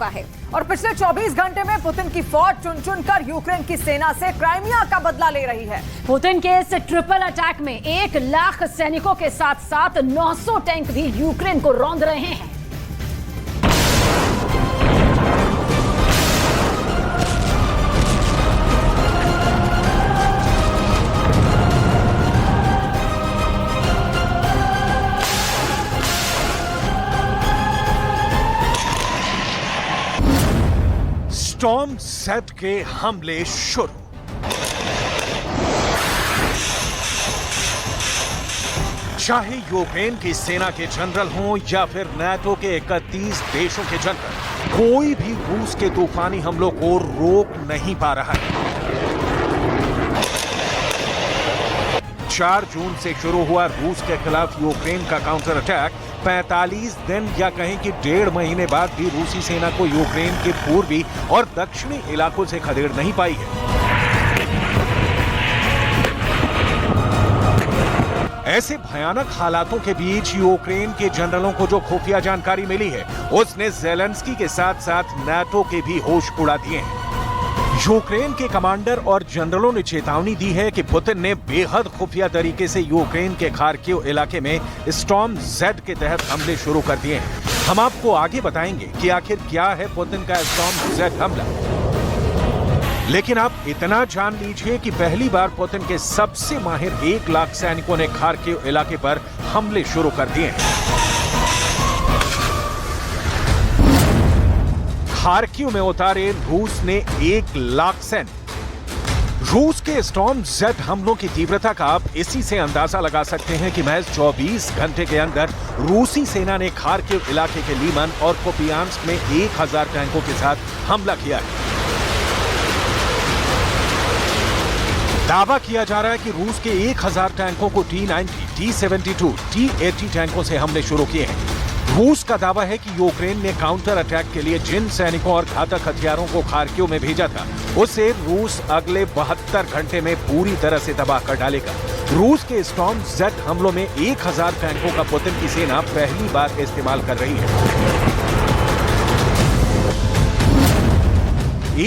है और पिछले 24 घंटे में पुतिन की फौज चुन चुनकर यूक्रेन की सेना से क्राइमिया का बदला ले रही है। पुतिन के इस ट्रिपल अटैक में 1 लाख सैनिकों के साथ साथ 900 टैंक भी यूक्रेन को रौंद रहे हैं। स्टॉर्म ज़ेड के हमले शुरू। चाहे यूक्रेन की सेना के जनरल हों या फिर नाटो के 31 देशों के जनरल, कोई भी रूस के तूफानी हमलों को रोक नहीं पा रहा है। 4 जून से शुरू हुआ रूस के खिलाफ यूक्रेन का काउंटर अटैक 45 दिन या कहें कि 1.5 महीने बाद भी रूसी सेना को यूक्रेन के पूर्वी और दक्षिणी इलाकों से खदेड़ नहीं पाई है। ऐसे भयानक हालातों के बीच यूक्रेन के जनरलों को जो खुफिया जानकारी मिली है, उसने ज़ेलेंस्की के साथ साथ नाटो के भी होश उड़ा दिए हैं। यूक्रेन के कमांडर और जनरलों ने चेतावनी दी है कि पुतिन ने बेहद खुफिया तरीके से यूक्रेन के खार्किव इलाके में स्टॉर्म ज़ेड के तहत हमले शुरू कर दिए हैं। हम आपको आगे बताएंगे कि आखिर क्या है पुतिन का स्टॉर्म ज़ेड हमला। लेकिन आप इतना जान लीजिए कि पहली बार पुतिन के सबसे माहिर 1 लाख सैनिकों ने खार्किव इलाके पर हमले शुरू कर दिए हैं। खार्किव में उतारे रूस ने 1 लाख सैनिक। रूस के स्टॉर्म ज़ेड हमलों की तीव्रता का आप इसी से अंदाजा लगा सकते हैं कि महज 24 घंटे के अंदर रूसी सेना ने खार्किव इलाके के लीमन और कुपियांस्क में 1000 टैंकों के साथ हमला किया है। दावा किया जा रहा है कि रूस के 1000 टैंकों को T-90, T-72, T-80 टैंकों से हमले शुरू किए हैं। रूस का दावा है कि यूक्रेन ने काउंटर अटैक के लिए जिन सैनिकों और घातक हथियारों को खार्किव में भेजा था, उसे रूस अगले 72 घंटे में पूरी तरह से तबाह कर डालेगा। रूस के स्टॉर्म ज़ेड हमलों में 1000 टैंकों का पुतिन की सेना पहली बार इस्तेमाल कर रही है।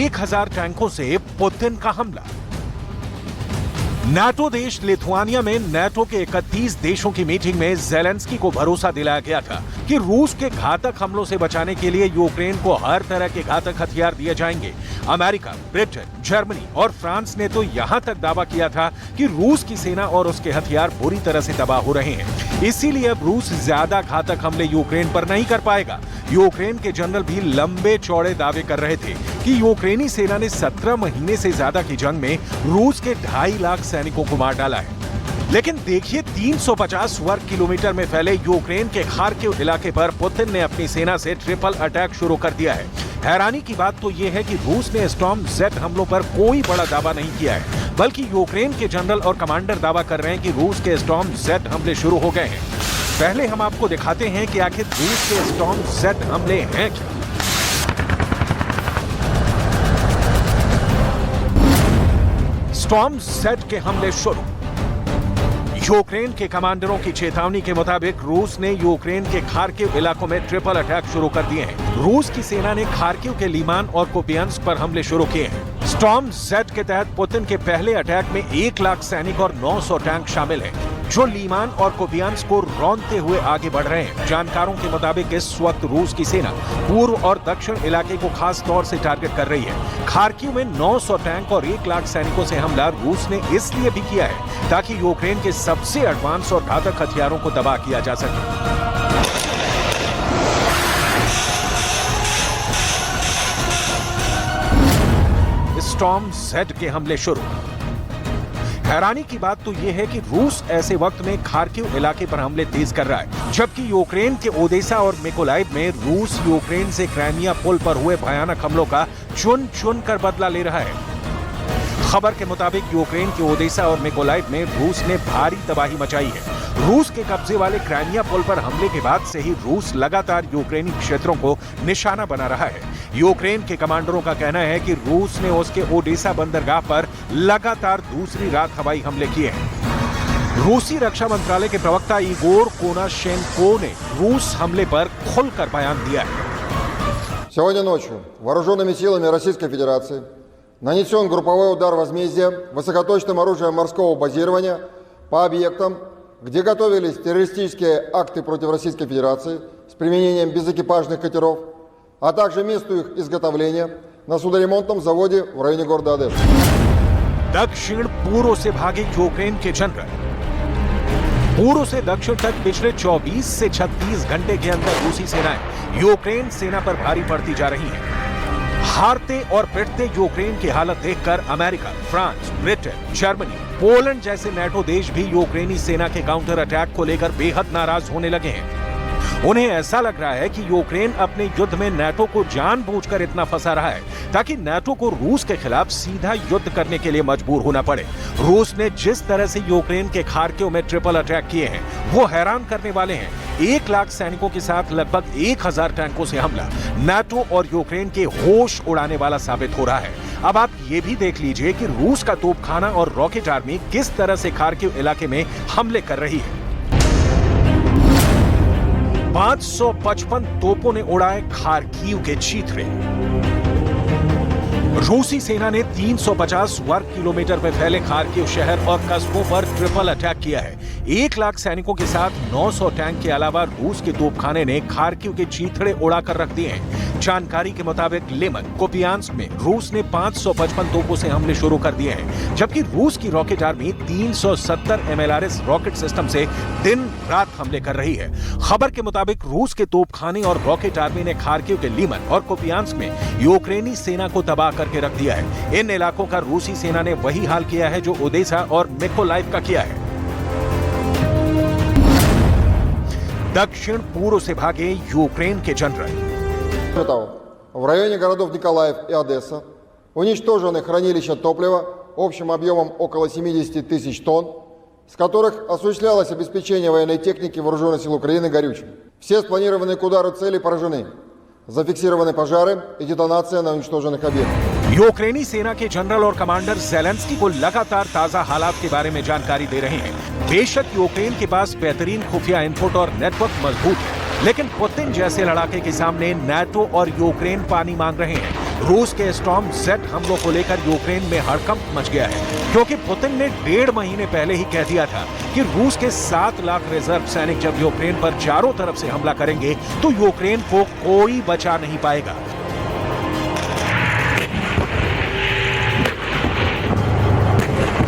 1000 टैंकों से पुतिन का हमला। नाटो देश लिथुआनिया में नाटो के 31 देशों की मीटिंग में ज़ेलेंस्की को भरोसा दिलाया गया था कि रूस के घातक हमलों से बचाने के लिए यूक्रेन को हर तरह के घातक हथियार दिए जाएंगे। अमेरिका, ब्रिटेन, जर्मनी और फ्रांस ने तो यहां तक दावा किया था कि रूस की सेना और उसके हथियार बुरी तरह से तबाह हो रहे हैं, इसीलिए अब रूस ज्यादा घातक हमले यूक्रेन पर नहीं कर पाएगा। यूक्रेन के जनरल भी लंबे चौड़े दावे कर रहे थे कि यूक्रेनी सेना ने 17 महीने से ज्यादा की जंग में रूस के 2.5 लाख सैनिकों को मार डाला है। लेकिन देखिए, 350 वर्ग किलोमीटर में फैले यूक्रेन के खार्किव इलाके पर पुतिन ने अपनी सेना से ट्रिपल अटैक शुरू कर दिया है। हैरानी की बात तो यह है कि रूस ने स्टॉर्म ज़ेड हमलों पर कोई बड़ा दावा नहीं किया है, बल्कि यूक्रेन के जनरल और कमांडर दावा कर रहे हैं कि रूस के स्टॉर्म ज़ेड हमले शुरू हो गए हैं। पहले हम आपको दिखाते हैं कि आखिर रूस के स्टॉर्म ज़ेड हमले हैं क्या। स्टॉर्म ज़ेड के हमले शुरू। यूक्रेन के कमांडरों की चेतावनी के मुताबिक रूस ने यूक्रेन के खार्किव इलाकों में ट्रिपल अटैक शुरू कर दिए हैं। रूस की सेना ने खार्किव के लीमान और कुपियांस्क पर हमले शुरू किए हैं। स्टॉर्म ज़ेड के तहत पुतिन के पहले अटैक में 1 लाख सैनिक और 900 टैंक शामिल हैं, जो लीमान और कुपियांस्क को रौंदते हुए आगे बढ़ रहे हैं। जानकारों के मुताबिक इस वक्त रूस की सेना पूर्व और दक्षिण इलाके को खास तौर से टारगेट कर रही है। खार्किव में 900 टैंक और 1 लाख सैनिकों से हमला रूस ने इसलिए भी किया है ताकि यूक्रेन के सबसे एडवांस और घातक हथियारों को तबाह किया जा सके। स्टॉर्म ज़ेड के हमले शुरू। हैरानी की बात तो यह है कि रूस ऐसे वक्त में खार्किव इलाके पर हमले तेज कर रहा है, जबकि यूक्रेन के ओडेसा और मिकोलाइव में रूस यूक्रेन से क्राइमिया पुल पर हुए भयानक हमलों का चुन चुन कर बदला ले रहा है। खबर के मुताबिक यूक्रेन के ओडेसा और मिकोलाइव में रूस ने भारी तबाही मचाई है। रूस के कब्जे वाले क्राइमिया पुल पर हमले के बाद से ही रूस लगातार यूक्रेनी क्षेत्रों को निशाना बना रहा है। यूक्रेन के कमांडरों का कहना है कि रूस ने उसके ओडेसा बंदरगाह पर लगातार दूसरी रात हवाई हमले किए हैं। रूसी रक्षा मंत्रालय के प्रवक्ता इगोर कोनाशेंको ने रूस हमले पर खुलकर बयान दिया है। Сегодня ночью вооруженными силами Российской Федерации нанесен групповой удар возмездия высокоточным оружием морского базирования по объектам, где готовились террористические акты против Российской Федерации с применением безэкипажных катеров, а также месту их изготовления на судоремонтном заводе в районе города Одесса. दक्षिण पूर्व से भागे यूक्रेन के जनरल। पूर्व से दक्षिण तक पिछले 24 से 36 घंटे के अंदर रूसी सेनाएं यूक्रेन सेना पर भारी पड़ती जा रही हैं। हारते और पिटते यूक्रेन की हालत देखकर America, France, Britain, Germany, Poland जैसे नेटो देश भी यूक्रेनी सेना के काउंटर अटैक को लेकर बेहद नाराज होने लगे हैं। उन्हें ऐसा लग रहा है कि यूक्रेन अपने युद्ध में नेटो को जानबूझकर इतना फंसा रहा है ताकि नेटो को रूस के खिलाफ सीधा युद्ध करने के लिए मजबूर होना पड़े। रूस ने जिस तरह से यूक्रेन के खार्किव में ट्रिपल अटैक किए हैं वो हैरान करने वाले हैं। 1 लाख सैनिकों के साथ लगभग 1000 टैंकों से हमला नेटो और यूक्रेन के होश उड़ाने वाला साबित हो रहा है। अब आप ये भी देख लीजिए कि रूस का तोपखाना और रॉकेट आर्मी किस तरह से खार्किव इलाके में हमले कर रही है। 555 तोपों ने उड़ाए खार्किव के चीथड़े। रूसी सेना ने 350 वर्ग किलोमीटर में फैले खार्किव शहर और कस्बों पर ट्रिपल अटैक किया है। 1 लाख सैनिकों के साथ 900 टैंक के अलावा रूस के तोपखाने ने खार्किव के चीथड़े उड़ाकर रख दिए हैं। जानकारी के मुताबिक लिमन, कोपियांस्क में रूस ने 555 तोपों से हमले शुरू कर दिए हैं, जबकि रूस की rocket army 370 MLRS rocket system से दिन रात हमले कर रही है। खबर के मुताबिक रूस के तोपखाने और रॉकेट आर्मी ने खार्किव के लिमन और कोपियांस्क में यूक्रेनी सेना को तबाह करके रख दिया है। इन इलाकों का रूसी सेना ने वही हाल किया है जो ओडेसा और मिकोलाइव का किया है। दक्षिण पूर्व से भागे यूक्रेन के जनरल। В районе городов Николаев и Одесса уничтожены хранилища топлива общим объемом около 70 тысяч тонн, с которых осуществлялось обеспечение военной техники Вооруженных сил Украины горючим. Все спланированные к удару цели поражены. Зафиксированы пожары и детонация на уничтоженных объектах। यूक्रेनी सेना के जनरल और कमांडर ज़ेलेंस्की को लगातार ताजा हालात के बारे में जानकारी दे रहे हैं। बेशक यूक्रेन के पास बेहतरीन खुफिया इनपुट और नेटवर्क मजबूत है, लेकिन पुतिन जैसे लड़ाके के सामने नाटो और यूक्रेन पानी मांग रहे हैं। रूस के स्टॉर्म जेड हमलों को लेकर यूक्रेन में हड़कंप मच गया है, क्योंकि पुतिन ने 1.5 महीने पहले ही कह दिया था कि रूस के 7 लाख रिजर्व सैनिक जब यूक्रेन पर चारों तरफ से हमला करेंगे तो यूक्रेन को कोई बचा नहीं पाएगा।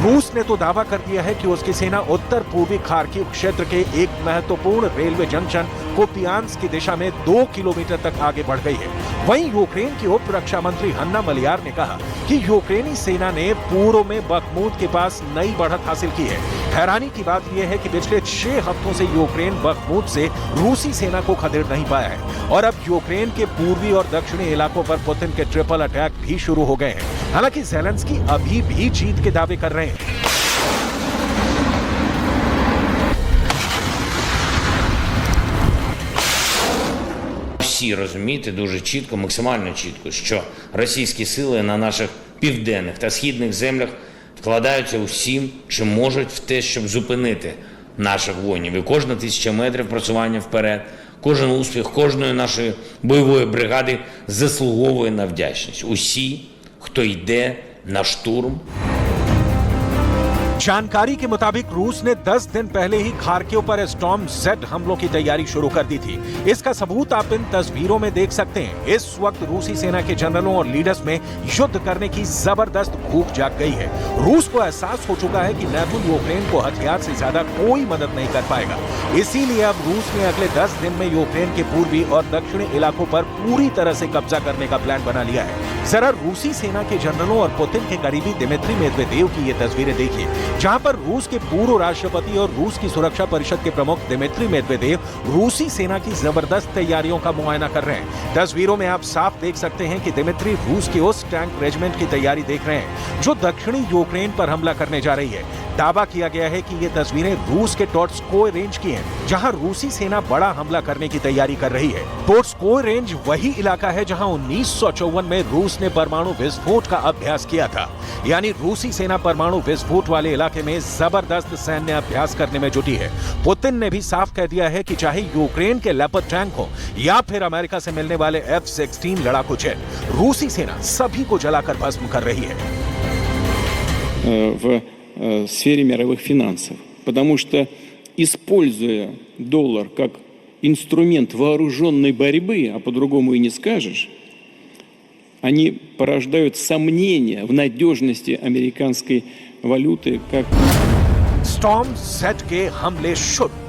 रूस ने तो दावा कर दिया है कि उसकी सेना उत्तर पूर्वी खार्किव क्षेत्र के एक महत्वपूर्ण रेलवे जंक्शन कोपियांस्क की दिशा में 2 किलोमीटर तक आगे बढ़ गई है। वहीं यूक्रेन की उप रक्षा मंत्री हन्ना मलियार ने कहा कि यूक्रेनी सेना ने पूर्व में बखमूत के पास नई बढ़त हासिल की है। हैरानी की बात यह है कि पिछले 6 हफ्तों से यूक्रेन बखमूत से रूसी सेना को खदेड़ नहीं पाया है और अब यूक्रेन के पूर्वी और दक्षिणी इलाकों पर पुतिन के ट्रिपल अटैक भी शुरू हो गए हैं। हालांकि ज़ेलेंस्की अभी भी जीत के दावे कर रहे हैं। Всі розуміти дуже чітко, максимально чітко, що російські сили на наших південних та східних землях вкладаються усім, чим можуть в те, щоб зупинити наших воїнів. І кожна 1000 метрів просування вперед, кожен успіх кожної нашої бойової бригади заслуговує на вдячність. Усі, хто йде на штурм. जानकारी के मुताबिक रूस ने 10 दिन पहले ही खार्किव पर स्टॉर्म जेड हमलों की तैयारी शुरू कर दी थी। इसका सबूत आप इन तस्वीरों में देख सकते हैं। इस वक्त रूसी सेना के जनरलों और लीडर्स में युद्ध करने की जबरदस्त भूख जाग गई है। रूस को एहसास हो चुका है कि नेटो यूक्रेन को हथियार से ज्यादा कोई मदद नहीं कर पाएगा। इसीलिए अब रूस ने अगले 10 दिन में यूक्रेन के पूर्वी और दक्षिणी इलाकों पर पूरी तरह से कब्जा करने का प्लान बना लिया है। जरा रूसी सेना के जनरलों और पुतिन के करीबी दिमित्री मेदवेदेव की ये तस्वीरें देखिए, जहां पर रूस के पूर्व राष्ट्रपति और रूस की सुरक्षा परिषद के प्रमुख दिमित्री मेदवेदेव रूसी सेना की जबरदस्त तैयारियों का मुआयना कर रहे हैं। तस्वीरों में आप साफ देख सकते हैं कि दिमित्री रूस के उस टैंक रेजिमेंट की तैयारी देख रहे हैं जो दक्षिणी यूक्रेन पर हमला करने जा रही है। दावा किया गया है कि ये तस्वीरें रूस के टोट्स्कोय रेंज की हैं, जहां रूसी सेना बड़ा हमला करने की तैयारी कर रही है। टोट्स्कोय रेंज वही इलाका है जहां 1954 में रूस ने परमाणु विस्फोट का अभ्यास किया था। यानी रूसी सेना परमाणु विस्फोट वाले इलाके में जबरदस्त सैन्य अभ्यास करने में जुटी है। पुतिन ने भी साफ कह दिया है कि चाहे यूक्रेन के लेपर्ड टैंक हो या फिर अमेरिका से मिलने वाले F-16 लड़ाकू जेट, रूसी सेना सभी को जलाकर भस्म कर रही है। В сфере мировых финансов, потому что, используя доллар как инструмент вооруженной борьбы, а по-другому и не скажешь, они порождают сомнения в надежности американской валюты как... स्टॉर्म जेट के हमले शुरू।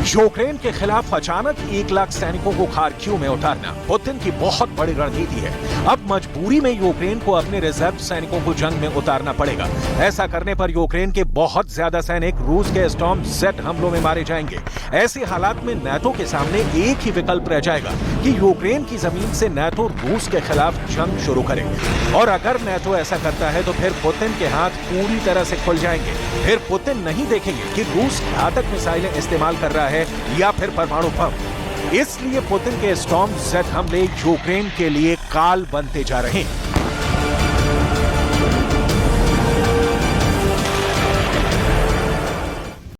यूक्रेन के खिलाफ अचानक 1 लाख सैनिकों को खार्किव में उतारना पुतिन की बहुत बड़ी रणनीति है। अब मजबूरी में यूक्रेन को अपने रिजर्व सैनिकों को जंग में उतारना पड़ेगा। ऐसा करने पर यूक्रेन के बहुत ज्यादा सैनिक रूस के स्टॉर्म जेट हमलों में मारे जाएंगे। ऐसे हालात में नाटो के सामने एक ही विकल्प रह जाएगा कि यूक्रेन की जमीन से नाटो रूस के खिलाफ जंग शुरू करे। और अगर नाटो ऐसा करता है तो फिर पुतिन के हाथ पूरी तरह से खुल जाएंगे। फिर पुतिन नहीं देखेंगे कि रूस घातक मिसाइलें इस्तेमाल कर रहा है या फिर परमाणु बम। इसलिए पुतिन के स्टॉर्म जेट हमले यूक्रेन के लिए काल बनते जा रहे हैं।